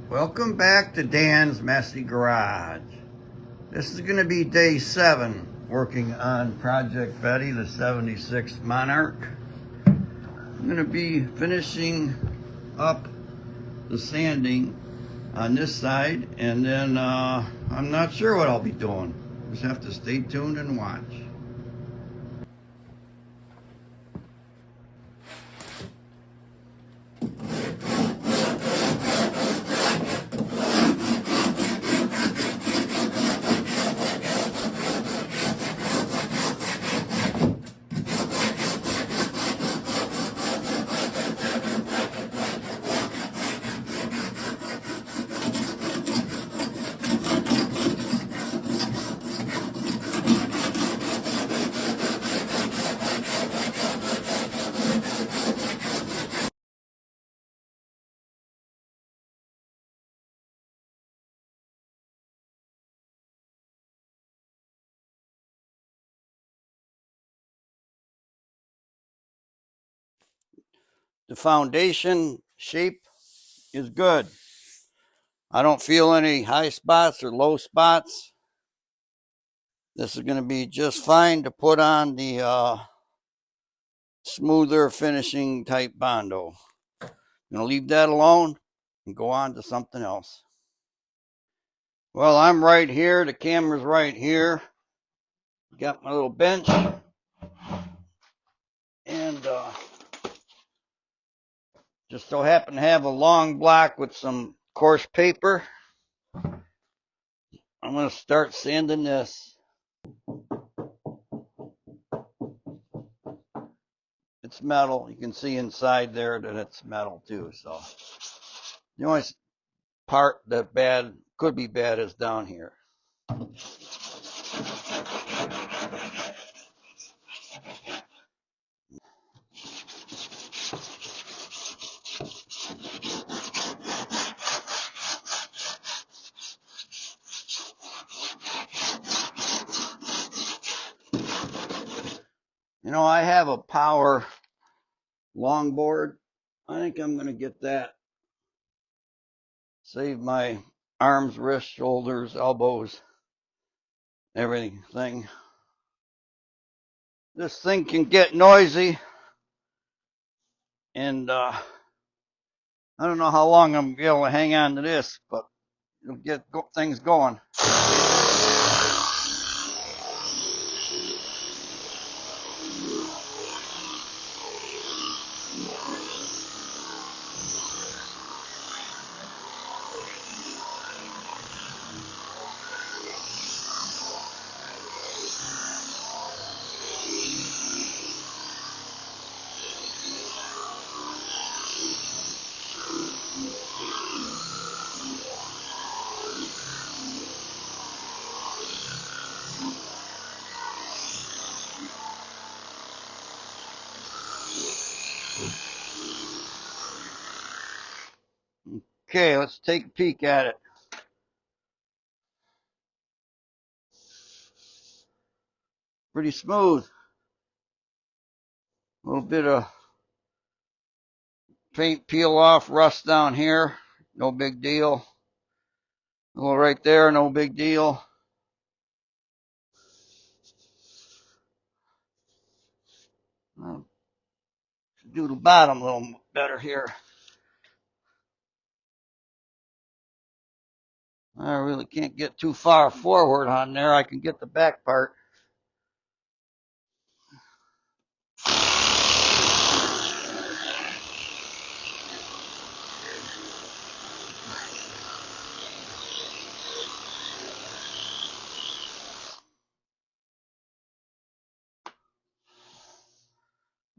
Welcome back to Dan's Messy Garage. This is going to be day 7 working on Project Betty, the 76 Monarch. I'm going to be finishing up the sanding on this side, and then I'm not sure what I'll be doing. Just have to stay tuned and watch. The foundation shape is good. I don't feel any high spots or low spots. This is going to be just fine to put on the smoother finishing type Bondo. I'm going to leave that alone and go on to something else. Well, I'm right here. The camera's right here. Got my little bench. And just so happen to have a long block with some coarse paper. I'm going to start sanding this. It's metal. You can see inside there that it's metal too. So the only part that could be bad is down here. You know, I have a power longboard. I think I'm going to get that. Save my arms, wrists, shoulders, elbows, everything. This thing can get noisy, and I don't know how long I'm going to be able to hang on to this, but it'll get things going. Okay, let's take a peek at it. Pretty smooth. A little bit of paint peel off, rust down here. No big deal. A little right there, no big deal. I'll do the bottom a little better here. I really can't get too far forward on there. I can get the back part.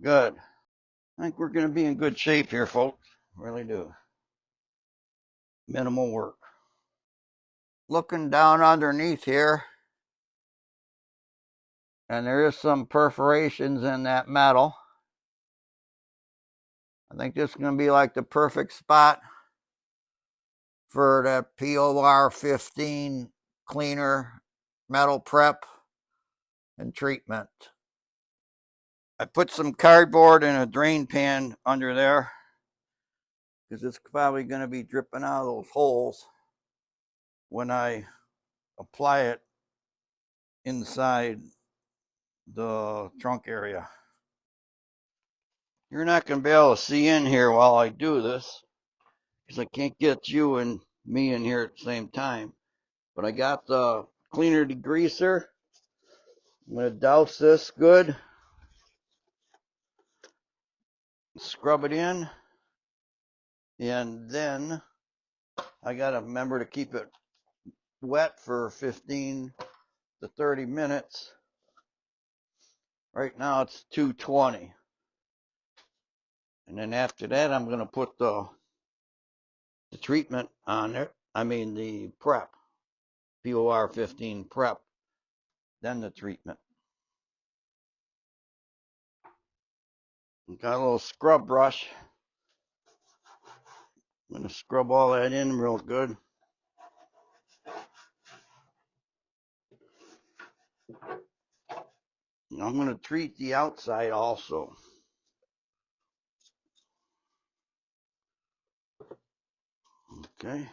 Good. I think we're going to be in good shape here, folks. Really do. Minimal work. Looking down underneath here, and there is some perforations in that metal. I think this is going to be like the perfect spot for that POR 15 cleaner, metal prep, and treatment. I put some cardboard in a drain pan under there. because it's probably going to be dripping out of those holes when I apply it inside the trunk area. You're not going to be able to see in here while I do this because I can't get you and me in here at the same time. But I got the cleaner degreaser. I'm going to douse this good. Scrub it in. And then I got to remember to keep it wet for 15 to 30 minutes. Right now it's 220. And then after that, I'm going to put the treatment on it. I mean the prep, POR 15 prep, then the treatment. Got a little scrub brush. I'm going to scrub all that in real good. And I'm going to treat the outside also. Okay.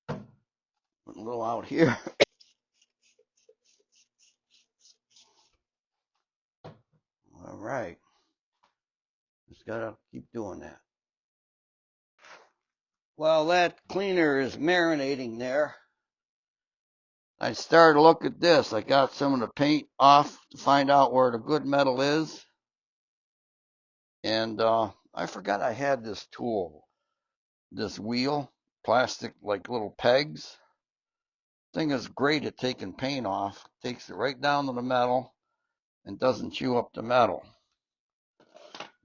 Put a little out here. All right. Just got to keep doing that. While that cleaner is marinating there, I started to look at this. I got some of the paint off to find out where the good metal is. And I forgot I had this tool, this wheel, plastic, like little pegs. Thing is great at taking paint off. Takes it right down to the metal and doesn't chew up the metal.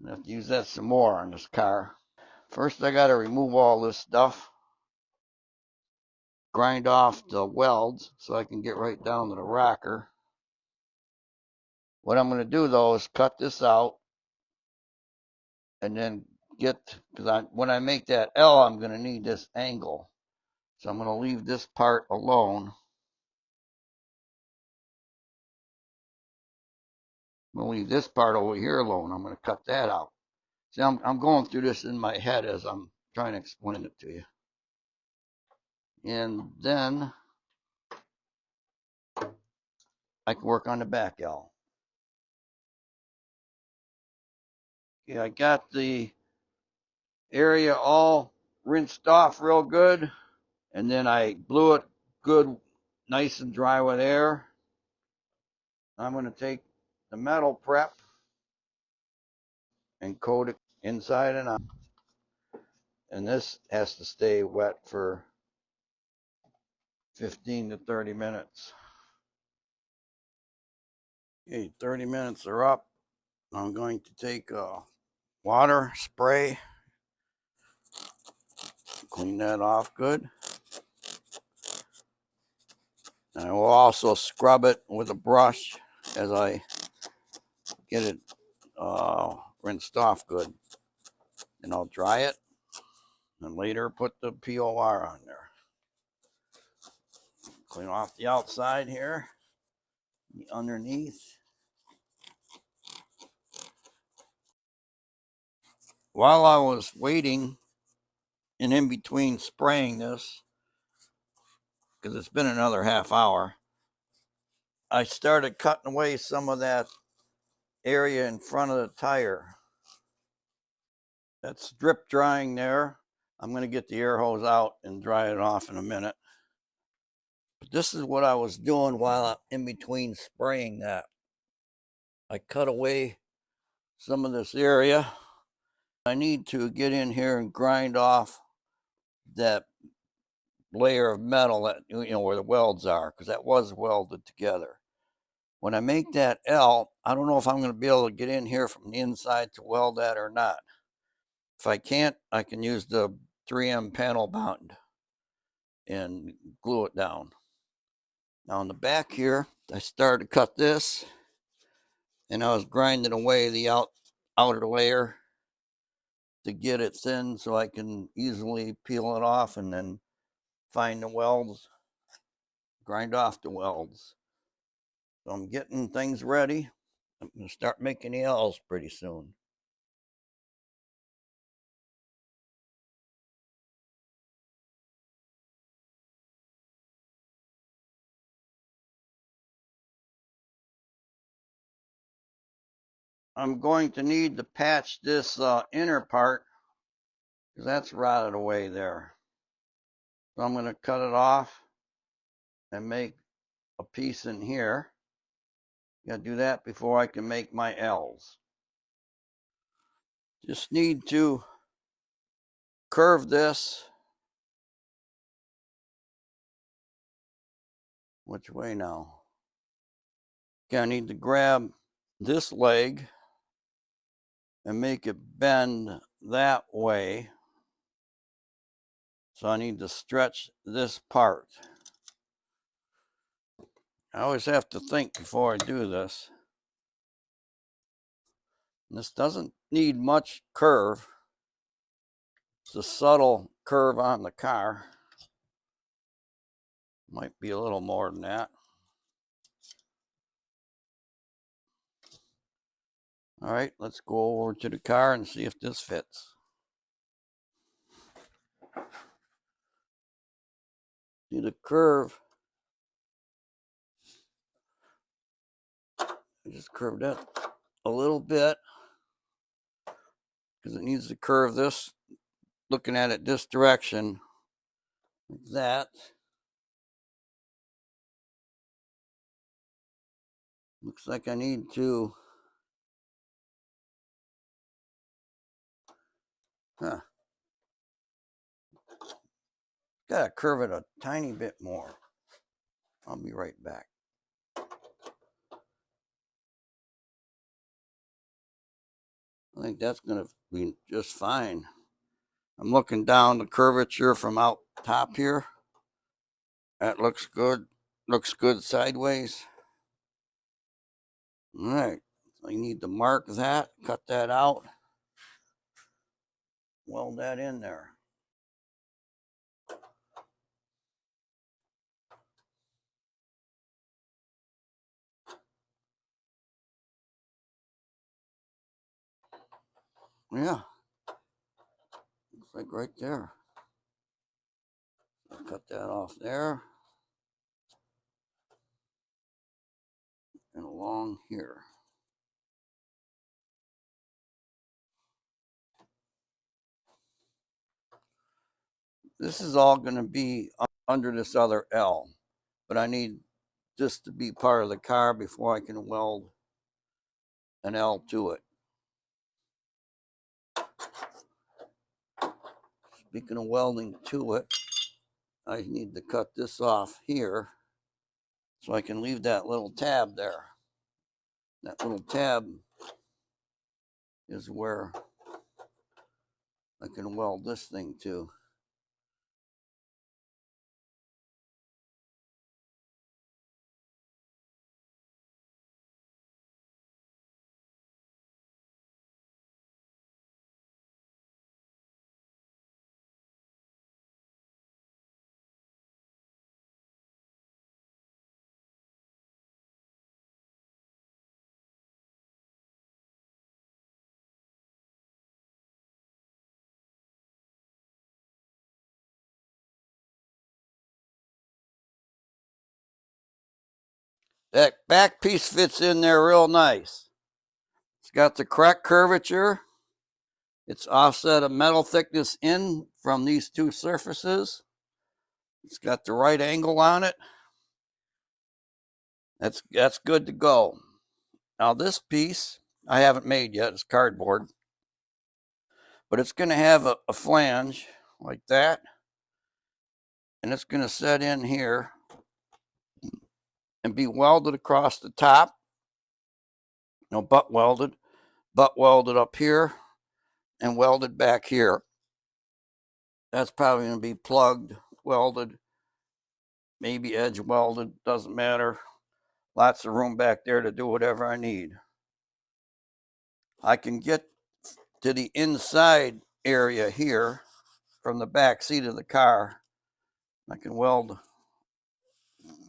I have to use that some more on this car. First, I got to remove all this stuff. Grind off the welds so I can get right down to the rocker. What I'm going to do though is cut this out and then because when I make that L, I'm going to need this angle. So I'm going to leave this part alone. I'm going to leave this part over here alone. I'm going to cut that out. See, I'm going through this in my head as I'm trying to explain it to you. And then I can work on the back L. Okay, I got the area all rinsed off real good. And then I blew it good, nice and dry with air. I'm going to take the metal prep and coat it inside and out. And this has to stay wet for 15 to 30 minutes. Okay, 30 minutes are up. I'm going to take water spray, clean that off good. And I will also scrub it with a brush as I get it rinsed off good. And I'll dry it and later put the POR on there. Clean off the outside here, the underneath. While I was waiting and in between spraying this, because it's been another half hour, I started cutting away some of that area in front of the tire. That's drip drying there. I'm going to get the air hose out and dry it off in a minute. But this is what I was doing while I'm in between spraying that. I cut away some of this area. I need to get in here and grind off that layer of metal that, where the welds are, because that was welded together. When I make that L, I don't know if I'm going to be able to get in here from the inside to weld that or not. If I can't, I can use the 3M panel bond and glue it down. Now on the back here, I started to cut this, and I was grinding away the outer layer to get it thin so I can easily peel it off and then find the welds, grind off the welds. So I'm getting things ready. I'm going to start making the L's pretty soon. I'm going to need to patch this inner part because that's rotted away there. So I'm going to cut it off and make a piece in here. Got to do that before I can make my L's. Just need to curve this. Which way now? Okay, I need to grab this leg and make it bend that way. So I need to stretch this part. I always have to think before I do this. This doesn't need much curve. It's a subtle curve on the car. Might be a little more than that. All right, let's go over to the car and see if this fits. See the curve. I just curved that a little bit because it needs to curve this, looking at it this direction, like that. Looks like I need to, gotta curve it a tiny bit more. I'll be right back. I think that's gonna be just fine. I'm looking down the curvature from out top here. That looks good. Looks good sideways. All right. So you need to mark that, cut that out, weld that in there. Yeah. Looks like right there. I'll cut that off there. And along here. This is all going to be under this other L, but I need this to be part of the car before I can weld an L to it. Speaking of welding to it, I need to cut this off here so I can leave that little tab there. That little tab is where I can weld this thing to. That back piece fits in there real nice. It's got the correct curvature. It's offset of metal thickness in from these two surfaces. It's got the right angle on it. That's good to go. Now this piece I haven't made yet. It's cardboard. But it's going to have a flange like that. And it's going to set in here and be welded across the top. No, butt welded up here and welded back here. That's probably going to be plugged, welded, maybe edge welded, doesn't matter. Lots of room back there to do whatever I need. I can get to the inside area here from the back seat of the car. I can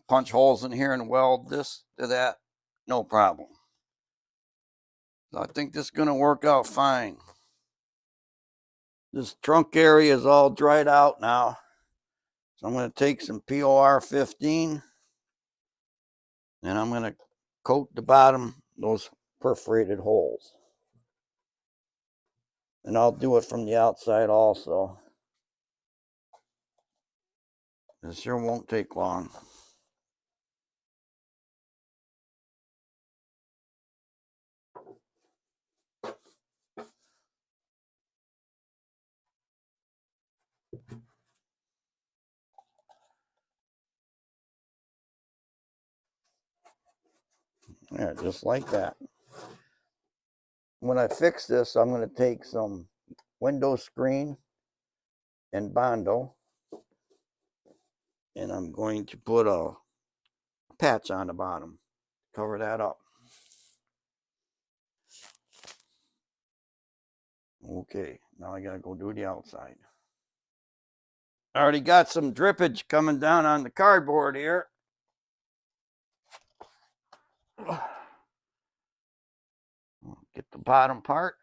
punch holes in here and weld this to that, no problem. So I think this is going to work out fine. This trunk area is all dried out now. So I'm going to take some POR 15 and I'm going to coat the bottom, those perforated holes. And I'll do it from the outside also. This sure won't take long. Yeah, just like that. When I fix this, I'm going to take some window screen and Bondo, and I'm going to put a patch on the bottom, cover that up. Okay, now I gotta go do the outside. I already got some drippage coming down on the cardboard here. Get the bottom part.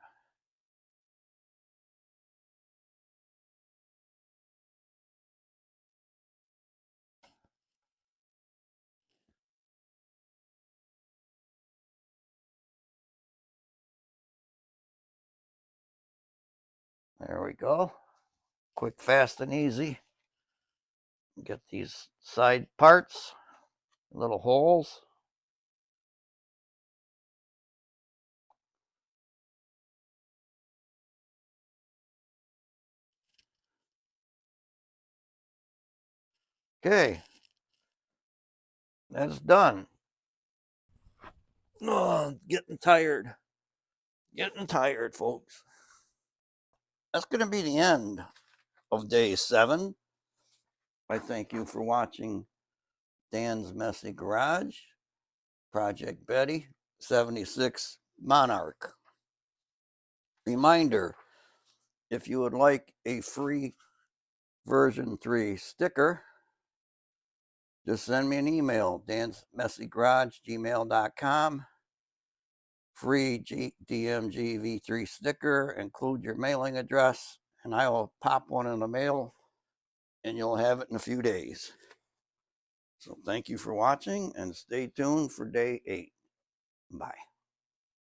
There we go. Quick, fast, and easy. Get these side parts, little holes. Okay, that's done. Oh, getting tired. Getting tired, folks. That's going to be the end of day 7. I thank you for watching Dan's Messy Garage, Project Betty, 76 Monarch. Reminder, if you would like a free version 3 sticker, just send me an email, dansmessygarage@gmail.com. Free DMG V3 sticker, include your mailing address, and I will pop one in the mail, and you'll have it in a few days. So thank you for watching, and stay tuned for day 8. Bye.